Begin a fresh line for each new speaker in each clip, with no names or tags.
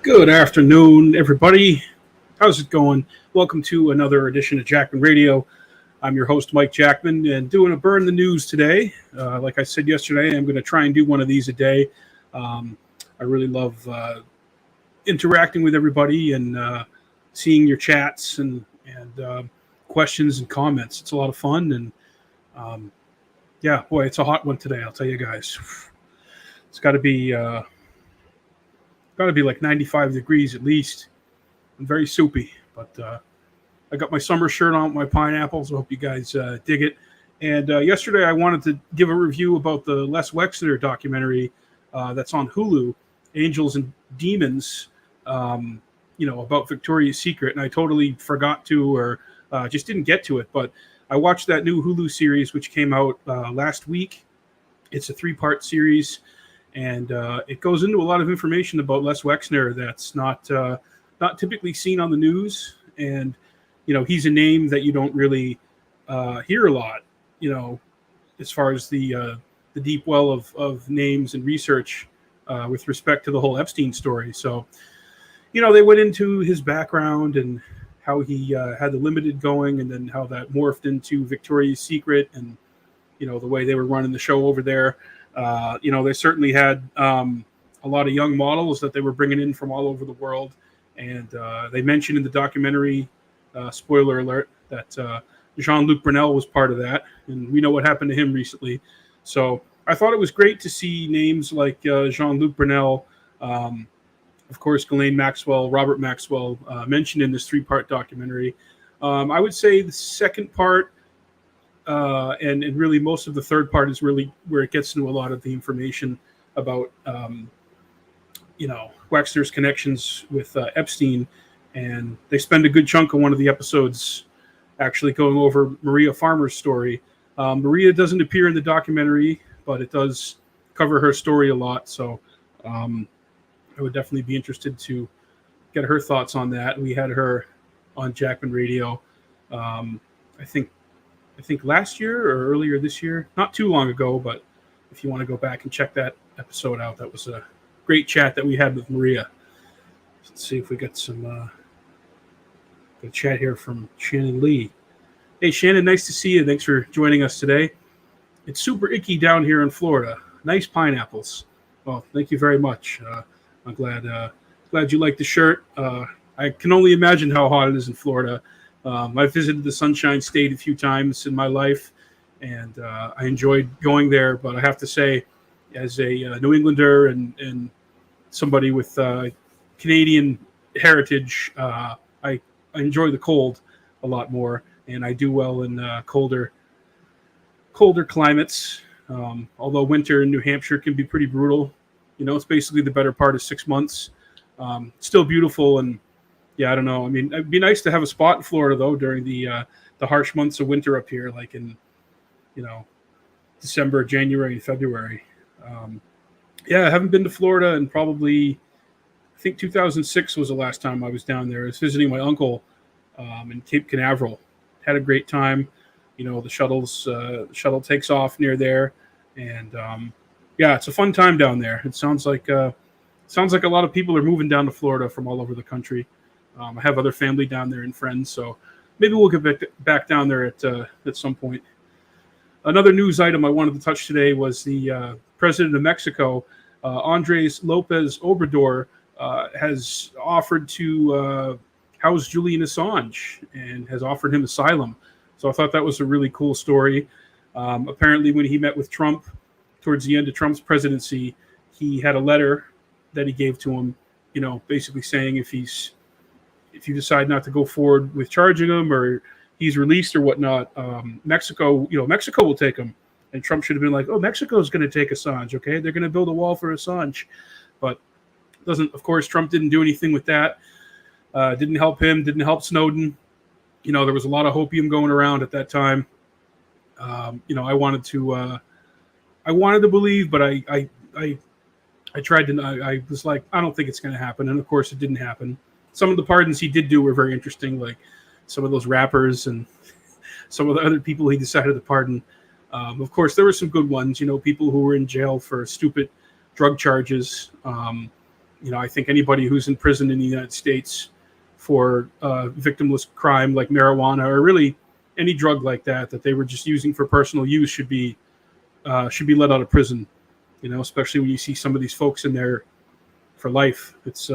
Good afternoon, everybody. How's it going? Welcome to another edition of Jackman Radio. I'm your host, Mike Jackman, and doing a Burn the News today. Like I said yesterday, I'm going to try and do one of these a day. I really love interacting with everybody and seeing your chats and questions and comments. It's a lot of fun, and yeah, boy, it's a hot one today. I'll tell you guys. It's got to be like 95 degrees at least. I'm very soupy, but I got my summer shirt on with my pineapples. I hope you guys dig it. And yesterday I wanted to give a review about the Les Wexner documentary that's on Hulu, Angels and Demons, about Victoria's Secret. And I totally forgot to or just didn't get to it. But I watched that new Hulu series, which came out last week. It's a 3-part series. And it goes into a lot of information about Les Wexner that's not typically seen on the news. And, he's a name that you don't really hear a lot, as far as the deep well of names and research with respect to the whole Epstein story. So, they went into his background and how he had the Limited going and then how that morphed into Victoria's Secret and, the way they were running the show over there. They certainly had a lot of young models that they were bringing in from all over the world. And they mentioned in the documentary, spoiler alert, that Jean-Luc Brunel was part of that. And we know what happened to him recently. So I thought it was great to see names like Jean-Luc Brunel, of course, Ghislaine Maxwell, Robert Maxwell, mentioned in this 3-part documentary. I would say the second part, and really most of the third part is really where it gets into a lot of the information about, Wexner's connections with Epstein. And they spend a good chunk of one of the episodes actually going over Maria Farmer's story. Maria doesn't appear in the documentary, but it does cover her story a lot. So I would definitely be interested to get her thoughts on that. We had her on Jackman Radio, I think last year or earlier this year, not too long ago, but if you want to go back and check that episode out, that was a great chat that we had with Maria. Let's see if we got some good chat here from Shannon Lee. Hey, Shannon, nice to see you. Thanks for joining us today. It's super icky down here in Florida. Nice pineapples. Well, thank you very much. I'm glad you like the shirt. I can only imagine how hot it is in Florida. I've visited the Sunshine State a few times in my life, and I enjoyed going there. But I have to say, as a New Englander and somebody with Canadian heritage, I enjoy the cold a lot more, and I do well in colder climates. Although winter in New Hampshire can be pretty brutal. It's basically the better part of 6 months. Still beautiful, and yeah, I don't know. I mean, it'd be nice to have a spot in Florida though during the harsh months of winter up here, like in December, January, and February. Yeah, I haven't been to Florida in probably, I think 2006 was the last time I was down there. I was visiting my uncle in Cape Canaveral. Had a great time. The shuttle takes off near there, and yeah, it's a fun time down there. It sounds like a lot of people are moving down to Florida from all over the country. I have other family down there and friends, so maybe we'll get back down there at some point. Another news item I wanted to touch today was the president of Mexico, Andres Lopez-Obrador, has offered to house Julian Assange and has offered him asylum. So I thought that was a really cool story. Apparently, when he met with Trump towards the end of Trump's presidency, he had a letter that he gave to him, basically saying if you decide not to go forward with charging him or he's released or whatnot, Mexico will take him. And Trump should have been like, oh, Mexico's going to take Assange, okay? They're going to build a wall for Assange. But of course, Trump didn't do anything with that. Didn't help him, didn't help Snowden. There was a lot of hopium going around at that time. I wanted to believe, but I tried to. I was like, I don't think it's going to happen, and of course, it didn't happen. Some of the pardons he did do were very interesting, like some of those rappers and some of the other people he decided to pardon. Of course, there were some good ones. People who were in jail for stupid drug charges. I think anybody who's in prison in the United States for victimless crime like marijuana or really any drug like that they were just using for personal use should be let out of prison. Especially when you see some of these folks in there for life. It's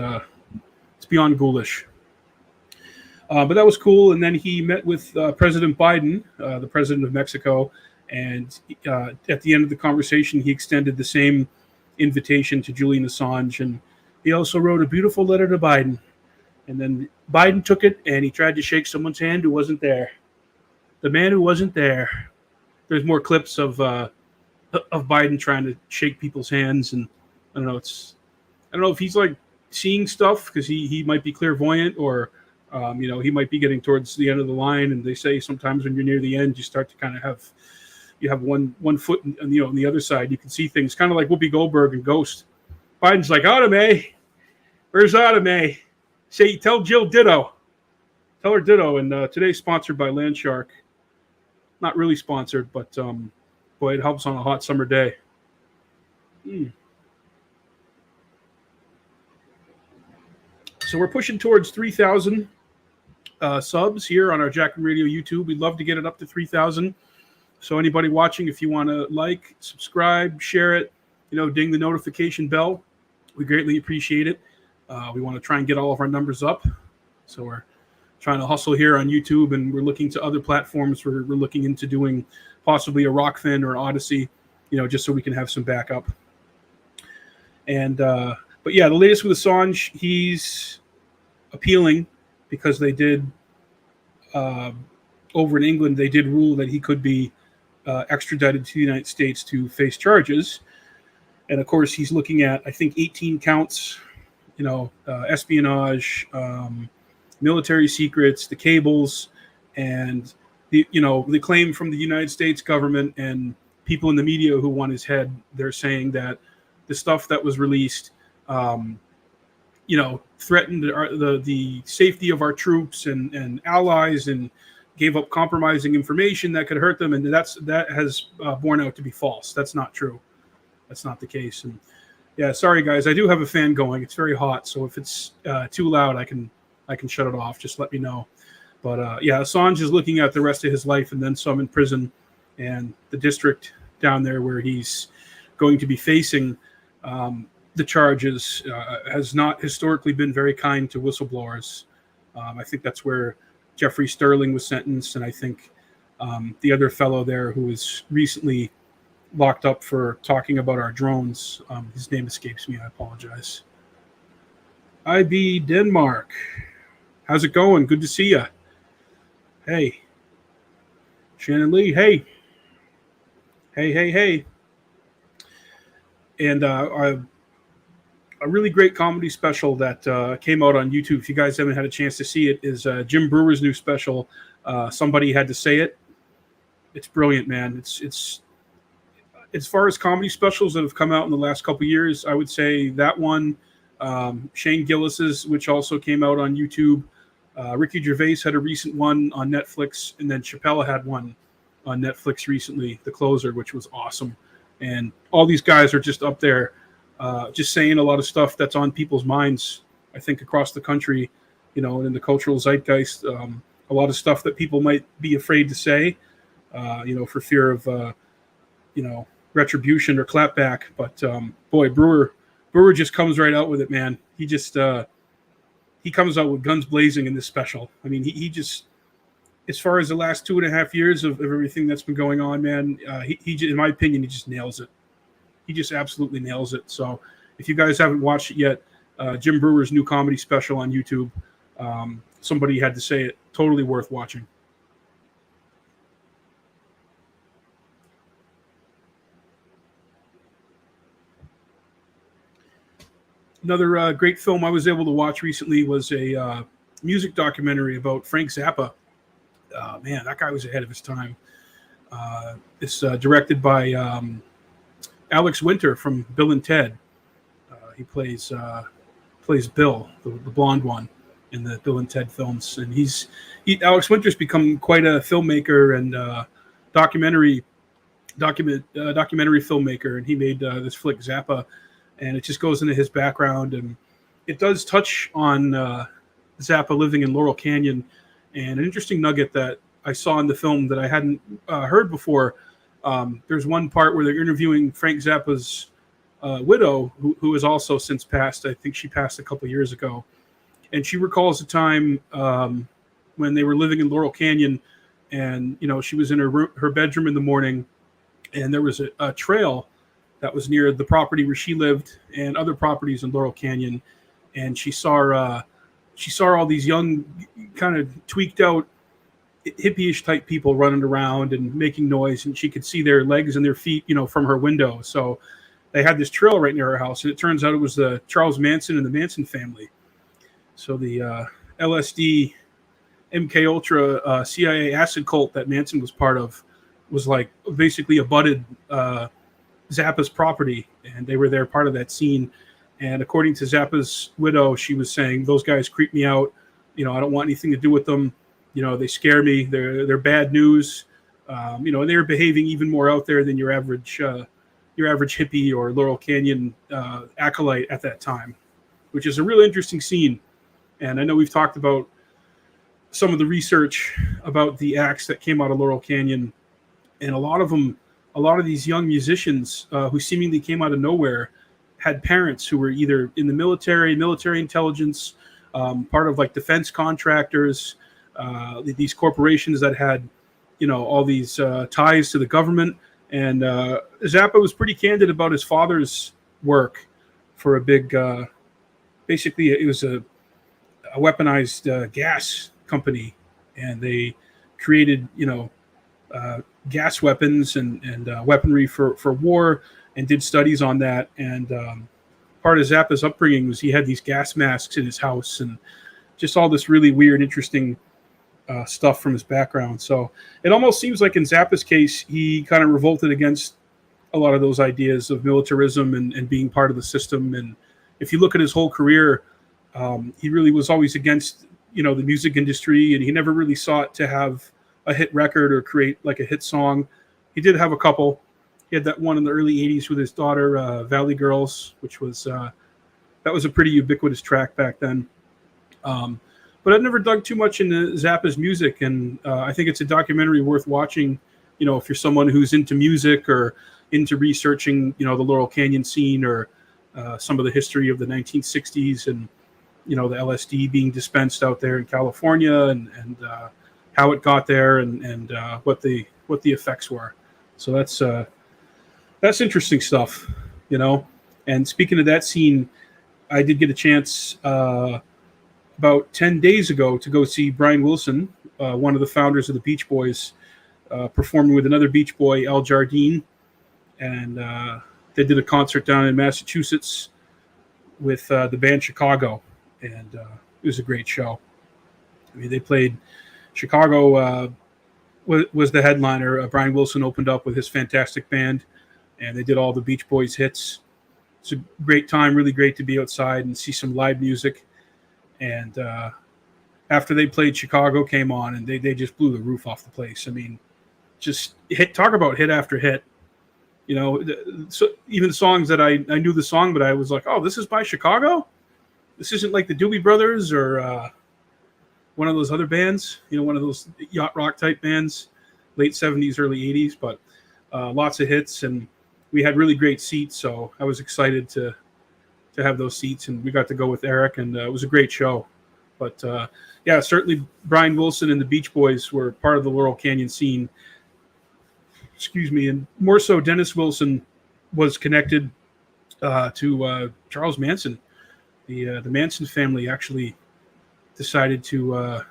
beyond ghoulish. But that was cool. And then he met with President Biden, the president of Mexico, and at the end of the conversation, he extended the same invitation to Julian Assange, and he also wrote a beautiful letter to Biden. And then Biden took it, and he tried to shake someone's hand who wasn't there. The man who wasn't there. There's more clips of Biden trying to shake people's hands, and I don't know if he's like seeing stuff because he might be clairvoyant, or he might be getting towards the end of the line. And they say sometimes when you're near the end, you start to kind of have one foot on the other side. You can see things kind of like Whoopi Goldberg and Ghost. Biden's like, Autumn, where's Autumn? Tell Jill ditto. Tell her ditto. And today's sponsored by Landshark. Not really sponsored, but boy, it helps on a hot summer day. So we're pushing towards 3,000 subs here on our Jack and Radio YouTube. We'd love to get it up to 3,000. So anybody watching, if you want to like, subscribe, share it, ding the notification bell. We greatly appreciate it. We want to try and get all of our numbers up. So we're trying to hustle here on YouTube, and we're looking to other platforms. We're looking into doing possibly a Rockfin or an Odyssey, just so we can have some backup. And but yeah, the latest with Assange, he's appealing because they did over in England, they did rule that he could be extradited to the United States to face charges. And of course, he's looking at, I think, 18 counts, espionage, military secrets, the cables, and the claim from the United States government and people in the media who want his head. They're saying that the stuff that was released, threatened the safety of our troops and allies, and gave up compromising information that could hurt them. And that has borne out to be false. That's not true. That's not the case. And yeah, sorry guys, I do have a fan going. It's very hot, so if it's too loud, I can shut it off. Just let me know. But yeah, Assange is looking at the rest of his life and then some in prison, and the district down there where he's going to be facing the charges has not historically been very kind to whistleblowers. I think that's where Jeffrey Sterling was sentenced, and I think the other fellow there who was recently locked up for talking about our drones, his name escapes me, I apologize. IB Denmark. How's it going? Good to see you. Hey. Shannon Lee, hey. Hey. And a really great comedy special that came out on YouTube. If you guys haven't had a chance to see it, is Jim Breuer's new special, Somebody Had to Say It. It's brilliant, man. It's as far as comedy specials that have come out in the last couple of years, I would say that one, Shane Gillis's, which also came out on YouTube. Ricky Gervais had a recent one on Netflix, and then Chappelle had one on Netflix recently, The Closer, which was awesome. And all these guys are just up there, just saying a lot of stuff that's on people's minds, I think, across the country, and in the cultural zeitgeist. A lot of stuff that people might be afraid to say, for fear of, retribution or clapback. But boy, Breuer just comes right out with it, man. He just he comes out with guns blazing in this special. I mean, he just, as far as the last 2.5 years of everything that's been going on, man, he in my opinion, he just nails it. He just absolutely nails it. So if you guys haven't watched it yet, Jim Breuer's new comedy special on YouTube, Somebody Had to Say It, totally worth watching. Another great film I was able to watch recently was a music documentary about Frank Zappa. Man, that guy was ahead of his time. It's directed by Alex Winter from Bill and Ted. He plays Bill, the blonde one, in the Bill and Ted films. And Alex Winter's become quite a filmmaker and documentary filmmaker. And he made this flick Zappa. And it just goes into his background and it does touch on Zappa living in Laurel Canyon, and an interesting nugget that I saw in the film that I hadn't heard before. There's one part where they're interviewing Frank Zappa's widow, who has also since passed. I think she passed a couple years ago, and she recalls a time when they were living in Laurel Canyon, and she was in her bedroom in the morning, and there was a trail that was near the property where she lived and other properties in Laurel Canyon, and she saw all these young, kind of tweaked out, hippie-ish type people running around and making noise, and she could see their legs and their feet, from her window. So they had this trail right near her house, and it turns out it was the Charles Manson and the Manson family. So the LSD, MK Ultra, CIA acid cult that Manson was part of was like basically abutted Zappa's property, and they were there part of that scene. And according to Zappa's widow, she was saying, "Those guys creep me out. I don't want anything to do with them. They scare me. They're bad news. And they're behaving even more out there than your average hippie or Laurel Canyon acolyte at that time," which is a really interesting scene. And I know we've talked about some of the research about the acts that came out of Laurel Canyon, and a lot of these young musicians who seemingly came out of nowhere had parents who were either in the military intelligence, part of like defense contractors, these corporations that had, all these ties to the government. And Zappa was pretty candid about his father's work for a big, basically it was a weaponized gas company, and they created, gas weapons and weaponry for war, and did studies on that. And part of Zappa's upbringing was he had these gas masks in his house, and just all this really weird, interesting stuff from his background. So it almost seems like in Zappa's case, he kind of revolted against a lot of those ideas of militarism and being part of the system. And if you look at his whole career, he really was always against, the music industry, and he never really sought to have a hit record or create like a hit song. He did have a couple. He had that one in the early 80s with his daughter, Valley Girls, which was that was a pretty ubiquitous track back then. But I've never dug too much into Zappa's music, and I think it's a documentary worth watching, if you're someone who's into music or into researching, the Laurel Canyon scene, or some of the history of the 1960s and, the LSD being dispensed out there in California, and how it got there, and what the effects were. So that's interesting stuff, And speaking of that scene, I did get a chance about 10 days ago to go see Brian Wilson, one of the founders of the Beach Boys, performing with another Beach Boy, Al Jardine. And they did a concert down in Massachusetts with the band Chicago. And it was a great show. I mean, they played Chicago, was the headliner. Brian Wilson opened up with his fantastic band, and they did all the Beach Boys hits. It's a great time, really great to be outside and see some live music. And after they played, Chicago came on, and they just blew the roof off the place. I mean, just talk about hit after hit. So even songs that I knew the song, but I was like, oh, this is by Chicago? This isn't like the Doobie Brothers or one of those other bands, one of those yacht rock type bands, late 70s, early 80s, but lots of hits, and we had really great seats, so I was excited to have those seats, and we got to go with Eric, and it was a great show. But yeah, certainly Brian Wilson and the Beach Boys were part of the Laurel Canyon scene. Excuse me, and more so Dennis Wilson was connected to Charles Manson. The Manson family actually decided to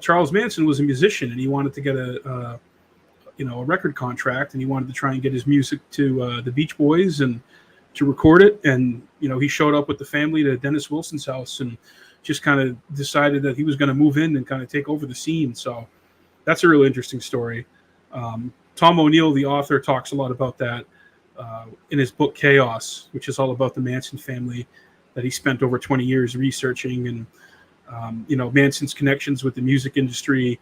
Charles Manson was a musician, and he wanted to get a record contract, and he wanted to try and get his music to the Beach Boys and to record it. And he showed up with the family to Dennis Wilson's house and just kind of decided that he was going to move in and kind of take over the scene. So that's a really interesting story. Tom O'Neill, the author, talks a lot about that in his book Chaos, which is all about the Manson family that he spent over 20 years researching, and Manson's connections with the music industry,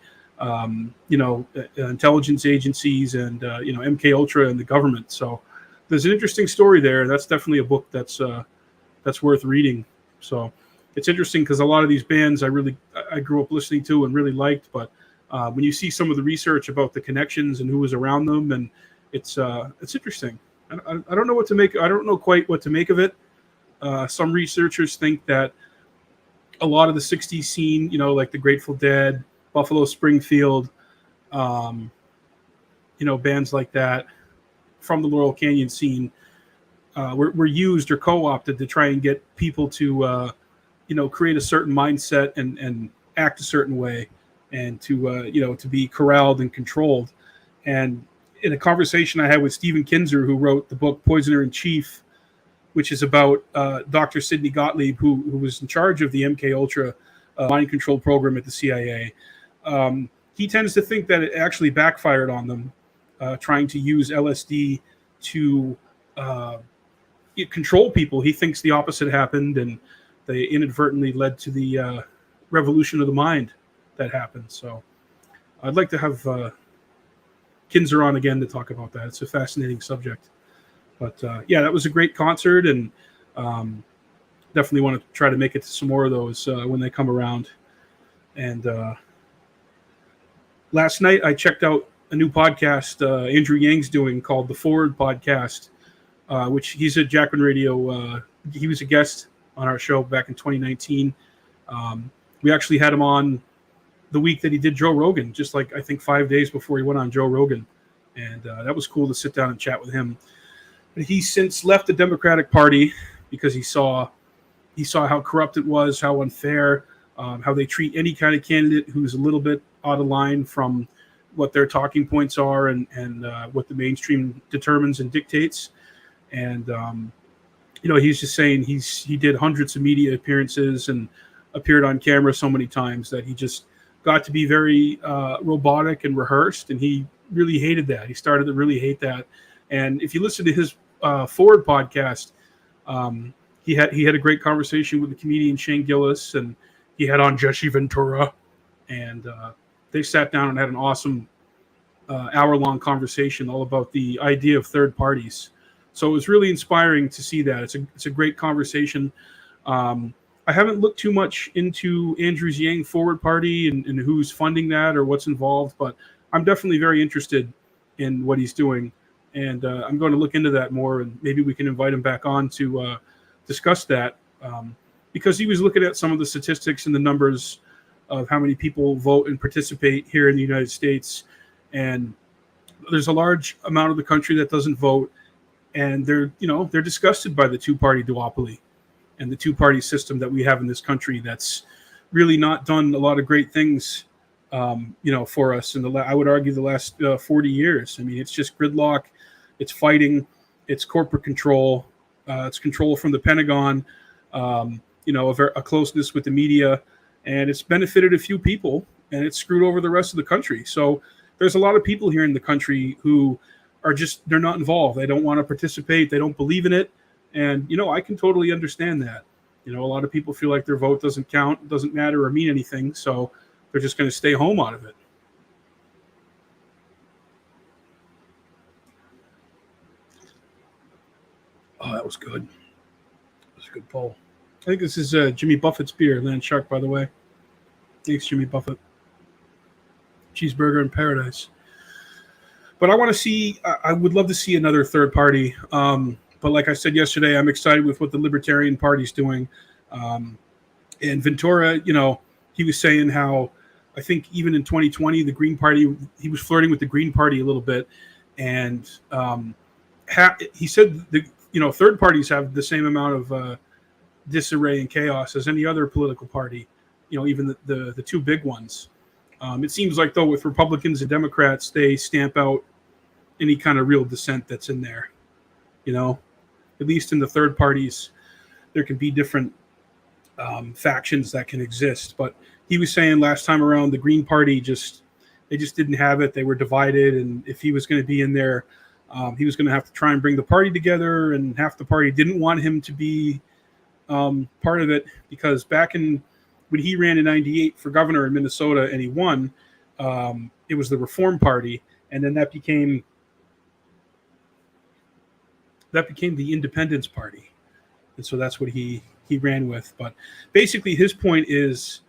intelligence agencies, and MK Ultra and the government. So there's an interesting story there. That's definitely a book that's that's worth reading. So it's interesting because a lot of these bands I grew up listening to and really liked, but when you see some of the research about the connections and who was around them, and it's interesting. I don't know what to make. I don't know quite what to make of it. Some researchers think that a lot of the '60s scene, like the Grateful Dead, Buffalo Springfield, bands like that from the Laurel Canyon scene were used or co-opted to try and get people to create a certain mindset and act a certain way, and to be corralled and controlled. And in a conversation I had with Stephen Kinzer, who wrote the book Poisoner in Chief, which is about Dr. Sidney Gottlieb, who was in charge of the MK Ultra mind control program at the CIA. He tends to think that it actually backfired on them, trying to use LSD to control people. He thinks the opposite happened, and they inadvertently led to the revolution of the mind that happened. So I'd like to have Kinzer on again to talk about that. It's a fascinating subject. But that was a great concert, and definitely want to try to make it to some more of those when they come around. And last night I checked out a new podcast Andrew Yang's doing called The Forward Podcast, which he's at Jackman Radio. He was a guest on our show back in 2019. We actually had him on the week that he did Joe Rogan, just like I think 5 days before he went on Joe Rogan. And that was cool to sit down and chat with him. But he's since left the Democratic Party because he saw how corrupt it was, how unfair, how they treat any kind of candidate who's a little bit out of line from what their talking points are and what the mainstream determines and dictates. And he's just saying he did hundreds of media appearances and appeared on camera so many times that he just got to be very robotic and rehearsed, and he really hated that. He started to really hate that. And if you listen to his Forward podcast, he had a great conversation with the comedian Shane Gillis, and he had on Jesse Ventura, and they sat down and had an awesome hour-long conversation all about the idea of third parties. So it was really inspiring to see that. It's a great conversation. I haven't looked too much into Andrew's Yang Forward Party and who's funding that or what's involved, but I'm definitely very interested in what he's doing. And I'm going to look into that more, and maybe we can invite him back on to discuss that, because he was looking at some of the statistics and the numbers of how many people vote and participate here in the United States. And there's a large amount of the country that doesn't vote, and they're disgusted by the two-party duopoly and the two-party system that we have in this country that's really not done a lot of great things for us in I would argue the last 40 years. I mean, it's just gridlock, it's fighting, it's corporate control, it's control from the Pentagon, a closeness with the media, and it's benefited a few people, and it's screwed over the rest of the country. So there's a lot of people here in the country who are they're not involved. They don't want to participate. They don't believe in it. And, I can totally understand that. A lot of people feel like their vote doesn't count, doesn't matter or mean anything. So they're just going to stay home out of it. Oh, that was good. That was a good poll. I think this is Jimmy Buffett's beer, Land Shark, by the way. Thanks, Jimmy Buffett. Cheeseburger in paradise. But I would love to see another third party. But like I said yesterday, I'm excited with what the Libertarian Party's doing. And Ventura, he was saying how, I think even in 2020, the Green Party, he was flirting with the Green Party a little bit. And he said, third parties have the same amount of disarray and chaos as any other political party, even the two big ones. It seems like, though, with Republicans and Democrats, they stamp out any kind of real dissent that's in there. At least in the third parties, there can be different factions that can exist. But he was saying last time around, the Green Party they just didn't have it. They were divided, and if he was going to be in there, he was going to have to try and bring the party together. And half the party didn't want him to be part of it, because back when he ran in '98 for governor in Minnesota and he won, it was the Reform Party, and then that became the Independence Party. and so that's what he ran with. But basically, his point is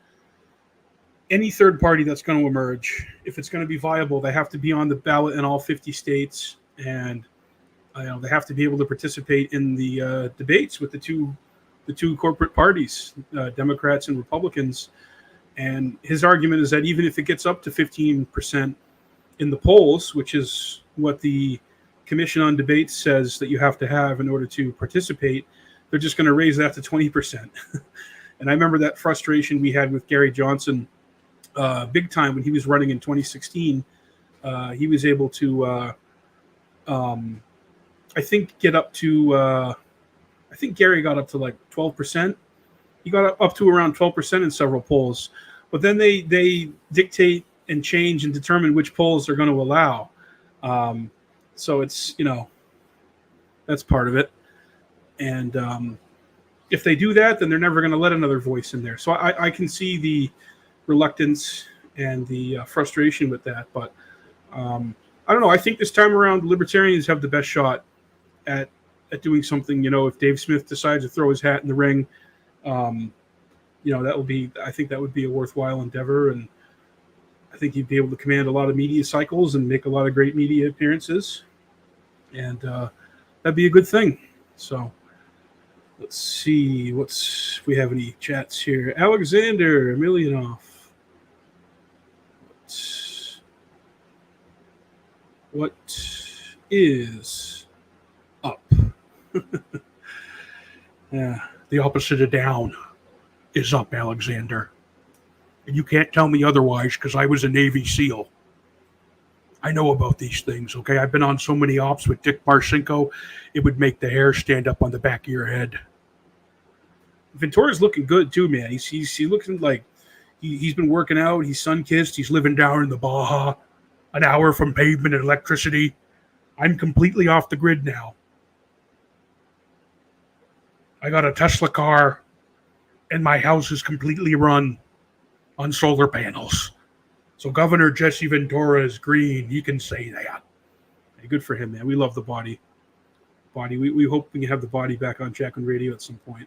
any third party that's going to emerge, if it's going to be viable, they have to be on the ballot in all 50 states, and they have to be able to participate in the debates with the two corporate parties, Democrats and Republicans. And his argument is that even if it gets up to 15% in the polls, which is what the Commission on Debates says that you have to have in order to participate, they're just going to raise that to 20%. And I remember that frustration we had with Gary Johnson big time when he was running in 2016. He was able to, I think, get up to, I think Gary got up to like 12%. He got up to around 12% in several polls. But then they dictate and change and determine which polls they're going to allow. So it's, that's part of it. And if they do that, then they're never going to let another voice in there. So I can see the reluctance and the frustration with that. But I don't know. I think this time around, libertarians have the best shot at doing something. If Dave Smith decides to throw his hat in the ring, that will be. I think that would be a worthwhile endeavor, and I think he'd be able to command a lot of media cycles and make a lot of great media appearances, and that'd be a good thing. So let's see if we have any chats here. Alexander Emilionov. What is up? Yeah, the opposite of down is up, Alexander. And you can't tell me otherwise because I was a Navy SEAL. I know about these things, okay? I've been on so many ops with Dick Marcinko, it would make the hair stand up on the back of your head. Ventura's looking good too, man. He's looking like he's been working out. He's sun-kissed. He's living down in the Baja, an hour from pavement and electricity. I'm completely off the grid now. I got a Tesla car, and my house is completely run on solar panels. So Governor Jesse Ventura is green. You can say that. Hey, good for him, man. We love the body. We hope we can have the body back on Jacqueline Radio at some point.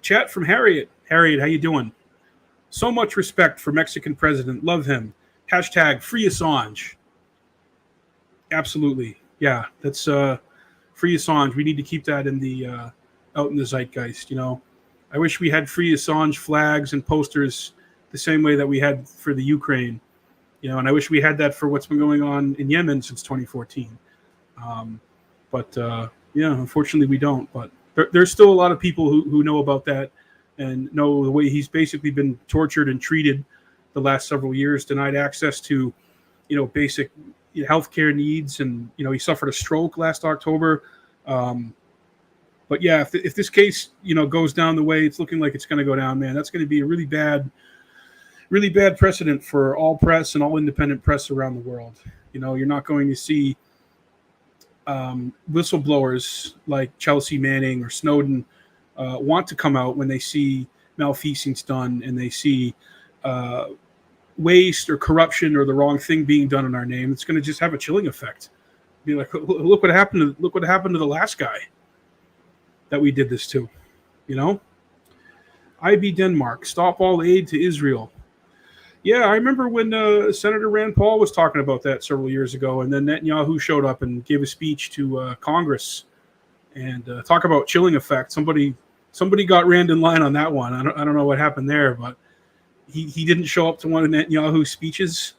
Chat from Harriet. Harriet, how you doing? So much respect for Mexican president. Love him. Hashtag free Assange. Absolutely. Yeah, that's free Assange. We need to keep that in the out in the zeitgeist. I wish we had free Assange flags and posters the same way that we had for the Ukraine. And I wish we had that for what's been going on in Yemen since 2014. But unfortunately we don't. But there's still a lot of people who know about that and know the way he's basically been tortured and treated the last several years, denied access to, basic healthcare needs, and he suffered a stroke last October. But yeah, if this case goes down the way it's looking like it's going to go down, man, that's going to be a really bad precedent for all press and all independent press around the world. You're not going to see whistleblowers like Chelsea Manning or Snowden want to come out when they see malfeasance done and they see waste or corruption or the wrong thing being done in our name. It's going to just have a chilling effect. Be like, look what happened to the last guy that we did this to. IB Denmark, stop all aid to Israel. Yeah, I remember when Senator Rand Paul was talking about that several years ago, and then Netanyahu showed up and gave a speech to Congress and talk about chilling effect. Somebody got Rand in line on that one. I don't know what happened there, but he didn't show up to one of Netanyahu's speeches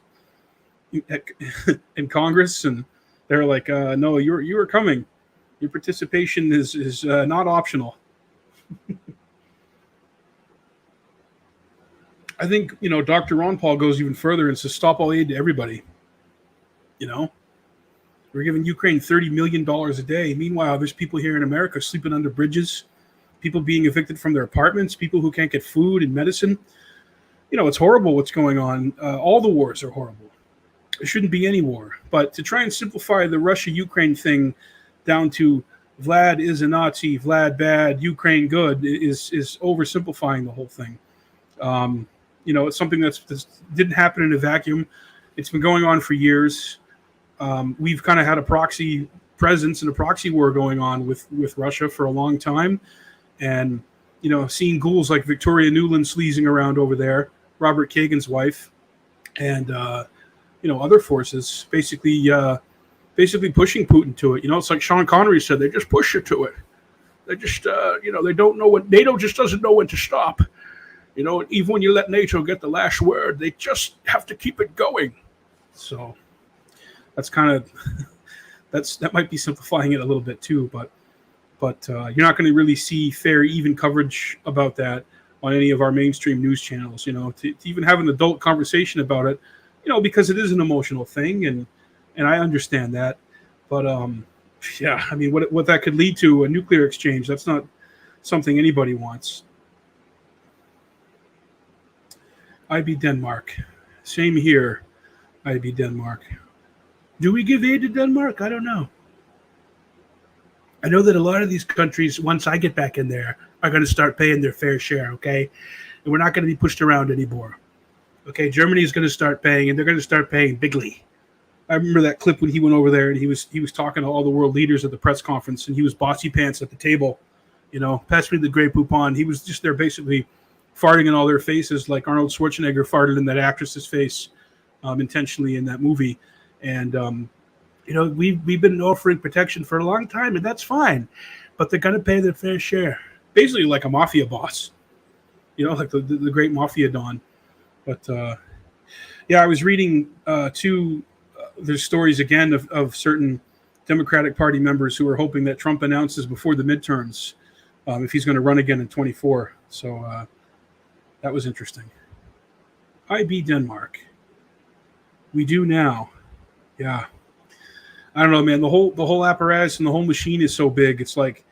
in Congress, and they're like, "No, you are coming. Your participation is not optional." I think, Dr. Ron Paul goes even further and says stop all aid to everybody. We're giving Ukraine $30 million a day. Meanwhile, there's people here in America sleeping under bridges, people being evicted from their apartments, people who can't get food and medicine. It's horrible what's going on. All the wars are horrible. There shouldn't be any war. But to try and simplify the Russia-Ukraine thing down to Vlad is a Nazi, Vlad bad, Ukraine good is oversimplifying the whole thing. It's something that didn't happen in a vacuum. It's been going on for years. We've kind of had a proxy presence and a proxy war going on with Russia for a long time. And, seeing ghouls like Victoria Nuland sleazing around over there, Robert Kagan's wife, and, other forces basically pushing Putin to it. It's like Sean Connery said, they just push you to it. They just, they don't know what, NATO just doesn't know when to stop. Even when you let NATO get the last word, they just have to keep it going. So that's kind of, that might be simplifying it a little bit too, but you're not going to really see fair, even coverage about that on any of our mainstream news channels. To even have an adult conversation about it, because it is an emotional thing, and I understand that. But yeah, I mean, what that could lead to, a nuclear exchange, that's not something anybody wants. IB Denmark, same here. IB Denmark. Do we give aid to Denmark? I don't know. I know that a lot of these countries, once I get back in there, are going to start paying their fair share, okay? And we're not going to be pushed around anymore. Okay, Germany is going to start paying, and they're going to start paying bigly. I remember that clip when he went over there, and he was talking to all the world leaders at the press conference, and he was bossy pants at the table. Pass me the Grey Poupon. He was just there basically farting in all their faces like Arnold Schwarzenegger farted in that actress's face intentionally in that movie. And we've been offering protection for a long time, and that's fine. But they're going to pay their fair share. Basically like a mafia boss, like the great mafia don. But, yeah, I was reading, there's stories again of certain Democratic Party members who are hoping that Trump announces before the midterms if he's going to run again in 24. So that was interesting. IB Denmark. We do now. Yeah. I don't know, man. The whole apparatus and the whole machine is so big. It's like,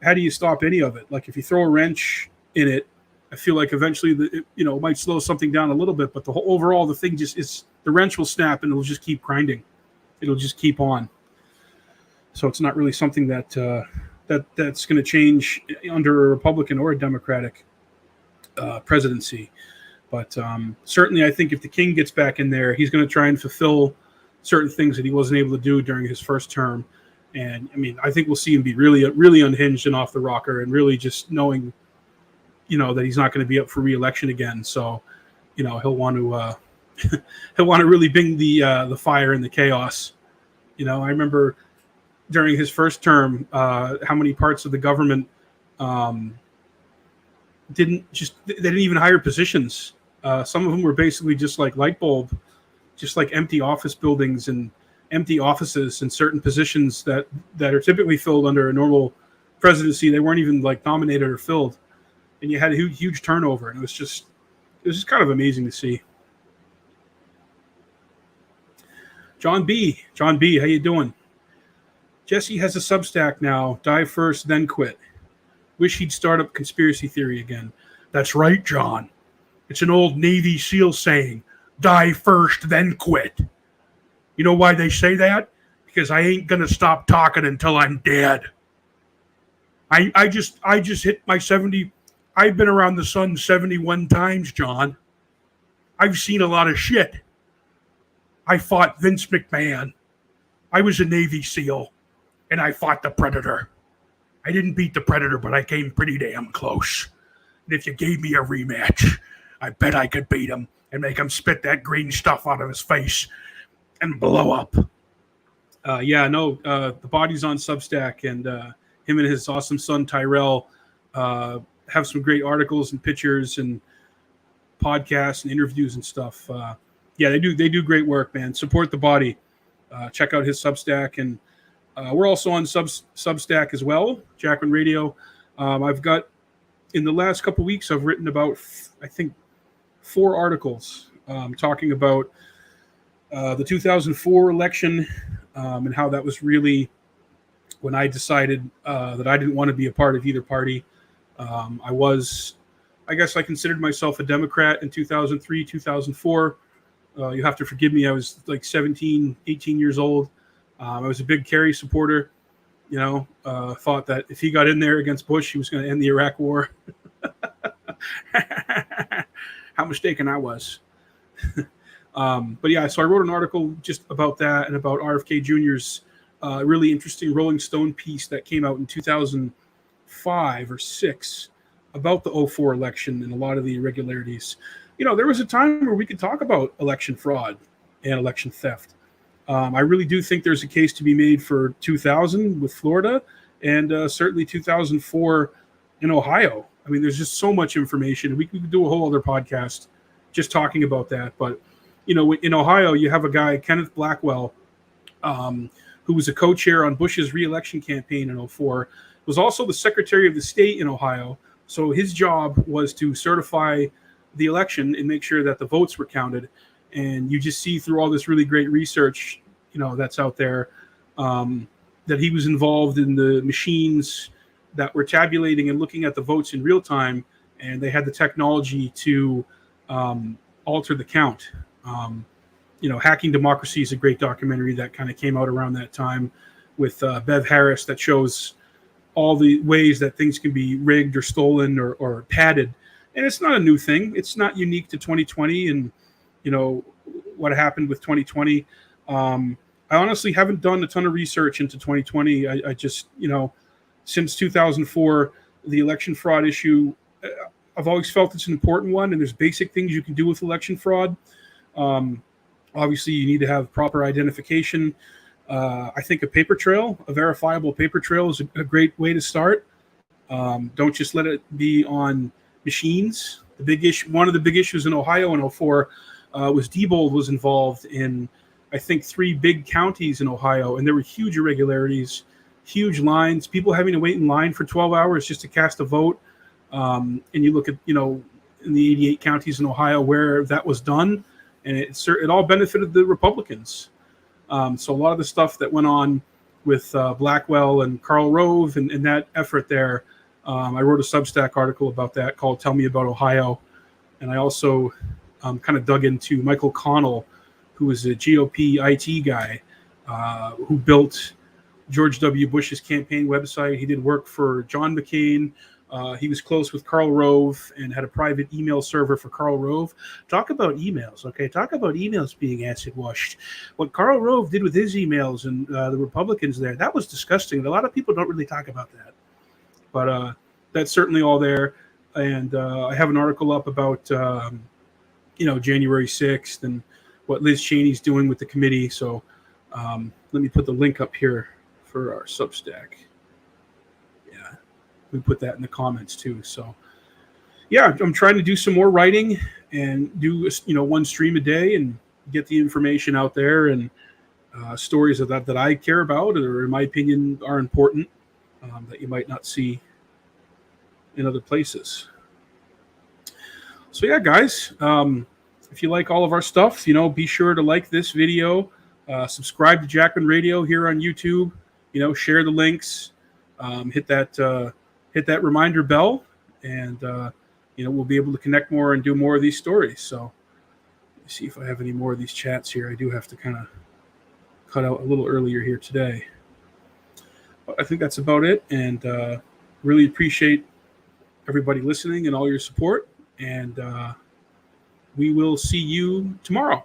how do you stop any of it? Like, if you throw a wrench in it, I feel like eventually it might slow something down a little bit, but overall the thing just is, the wrench will snap and it'll just keep grinding. It'll just keep on. So it's not really something that's going to change under a Republican or a Democratic presidency. But certainly, I think if the king gets back in there, he's going to try and fulfill certain things that he wasn't able to do during his first term. And I mean, I think we'll see him be really, really unhinged and off the rocker, and really just knowing, that he's not going to be up for re-election again. So, he'll want to really bring the fire and the chaos. I remember during his first term, how many parts of the government didn't even hire positions. Some of them were basically just like light bulb, just like empty office buildings and empty offices and certain positions that are typically filled under a normal presidency. They weren't even like nominated or filled, and you had a huge turnover, and it was just kind of amazing to see. John B, how you doing? Jesse has a Substack now. Die first, then quit. Wish he'd start up conspiracy theory again. That's right, John. It's an old Navy SEAL saying, die first, then quit. You know why they say that? Because I ain't going to stop talking until I'm dead. I just hit my 70. I've been around the sun 71 times, John. I've seen a lot of shit. I fought Vince McMahon. I was a Navy SEAL, and I fought the Predator. I didn't beat the Predator, but I came pretty damn close. And if you gave me a rematch, I bet I could beat him and make him spit that green stuff out of his face and blow up. The body's on Substack, and him and his awesome son Tyrell have some great articles and pictures and podcasts and interviews and stuff. They do great work, man. Support the body. Check out his Substack, and we're also on Substack as well, Jackman Radio. I've got, in the last couple of weeks, I've written about, I think, 4 articles talking about the 2004 election and how that was really when I decided that I didn't want to be a part of either party. I guess I considered myself a Democrat in 2003, 2004. You have to forgive me. I was like 17, 18 years old. I was a big Kerry supporter, thought that if he got in there against Bush, he was going to end the Iraq War. How mistaken I was. But yeah, so I wrote an article just about that and about RFK Jr.'s really interesting Rolling Stone piece that came out in 2005 or 6 about the '04 election and a lot of the irregularities. There was a time where we could talk about election fraud and election theft. I really do think there's a case to be made for 2000 with Florida and certainly 2004 in Ohio. I mean, there's just so much information. We could do a whole other podcast just talking about that. But, in Ohio, you have a guy, Kenneth Blackwell, who was a co-chair on Bush's re-election campaign in '04, was also the Secretary of the State in Ohio. So his job was to certify the election and make sure that the votes were counted. And you just see through all this really great research, that's out there, that he was involved in the machines that were tabulating and looking at the votes in real time, and they had the technology to alter the count. Hacking Democracy is a great documentary that kind of came out around that time with Bev Harris that shows all the ways that things can be rigged or stolen or padded. And it's not a new thing. It's not unique to 2020 and, what happened with 2020. I honestly haven't done a ton of research into 2020. I just, since 2004, the election fraud issue, I've always felt it's an important one, and there's basic things you can do with election fraud. Obviously, you need to have proper identification. I think a paper trail, a verifiable paper trail, is a great way to start. Don't just let it be on machines. One of the big issues in Ohio in '04 was Diebold was involved in, I think, 3 big counties in Ohio, and there were huge irregularities, huge lines, people having to wait in line for 12 hours just to cast a vote. And you look at, in the 88 counties in Ohio where that was done, and it all benefited the Republicans. So a lot of the stuff that went on with Blackwell and Karl Rove and that effort there, I wrote a Substack article about that called Tell Me About Ohio. And I also kind of dug into Michael Connell, who was a GOP IT guy who built George W. Bush's campaign website. He did work for John McCain. He was close with Karl Rove and had a private email server for Karl Rove. Talk about emails, okay? Talk about emails being acid washed. What Karl Rove did with his emails and the Republicans there, that was disgusting. A lot of people don't really talk about that. But that's certainly all there. And I have an article up about, January 6th and what Liz Cheney's doing with the committee. So let me put the link up here for our Substack. Yeah, we put that in the comments too. So yeah, I'm trying to do some more writing and do, one stream a day and get the information out there and stories of that I care about or in my opinion are important that you might not see in other places. So yeah, guys, if you like all of our stuff, be sure to like this video, subscribe to Jackman Radio here on YouTube, share the links, hit that reminder bell, and we'll be able to connect more and do more of these stories. So let's see if I have any more of these chats here. I do have to kind of cut out a little earlier here today. But I think that's about it, and really appreciate everybody listening and all your support, and we will see you tomorrow.